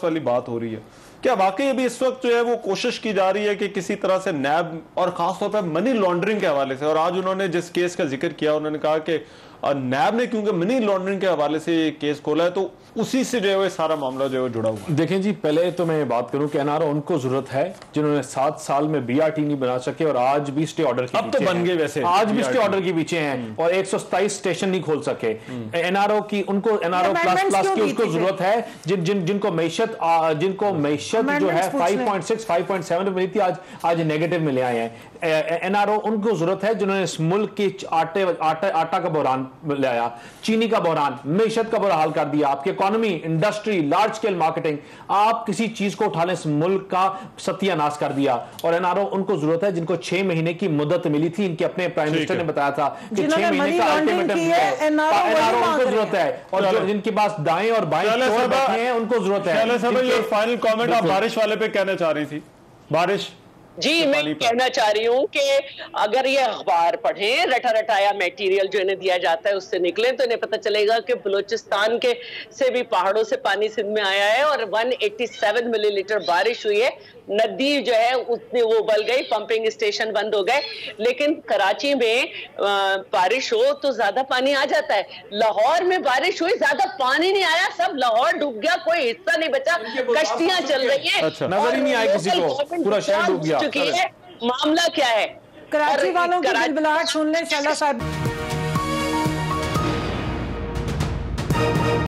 वाली बात हो रही है, क्या वाकई अभी इस वक्त जो है वो कोशिश की जा रही है कि किसी तरह से नैब और खासतौर पर मनी लॉन्ड्रिंग के हवाले से, और आज उन्होंने जिस केस का जिक्र किया उन्होंने कहा कि नैब ने क्योंकि मनी लॉन्ड्रिंग के हवाले से ये केस खोला है तो उसी से जो है सारा मामला जो है जुड़ा हुआ है। देखें जी, पहले तो मैं बात करूं कि NRO उनको जरूरत है जिन्होंने 7 साल में BRT नहीं बना सके और आज भी स्टे ऑर्डर के अब तो बन गए, वैसे आज भी स्टे ऑर्डर के पीछे हैं और 127 स्टेशन नहीं खोल सके। NRO की उनको NRO++ की उसको जरूरत है जिनको मैशत जो है 5.6 5.7 मिली थी, आज नेगेटिव में ले आए हैं। NRO उनको जरूरत है जिन्होंने इस मुल्क के आटा का बहरान ले आया, चीनी का बहरान, मैशत का बुरा हाल कर दिया, आपकी economy, industry, large scale marketing, आप किसी चीज को उठा लें इस मुल्क का सत्यानाश कर दिया। और NRO उनको जरूरत है जिनको 6 महीने की मुद्दत मिली थी। इनके अपने प्राइम मिनिस्टर ने बताया था कि 6 महीने का अल्टीमेटम है, NRO उनको जरूरत है। और जिनके पास दाएं और बाएं बैठे हैं उनको जरूरत है। फाइनल कमेंट आप बारिश वाले पे कहना चाह रही थी? बारिश जी, मैं कहना चाह रही हूँ कि अगर ये अखबार पढ़ें, रटा रटाया मटेरियल जो इन्हें दिया जाता है उससे निकले तो इन्हें पता चलेगा कि बलूचिस्तान के से भी पहाड़ों से पानी सिंध में आया है और 187 मिलीलीटर बारिश हुई है। नदी जो है उतनी वो उबल गई, पंपिंग स्टेशन बंद हो गए। लेकिन कराची में बारिश हो तो ज्यादा पानी आ जाता है। लाहौर में बारिश हुई, ज्यादा पानी नहीं आया, सब लाहौर डूब गया, कोई हिस्सा नहीं बचा, कश्तियां चल रही है, नजर ही नहीं आई किसी को, पूरा शहर डूब गया। मामला क्या है? कराची वालों की बिलबिलाहट सुन लें शैला साहब।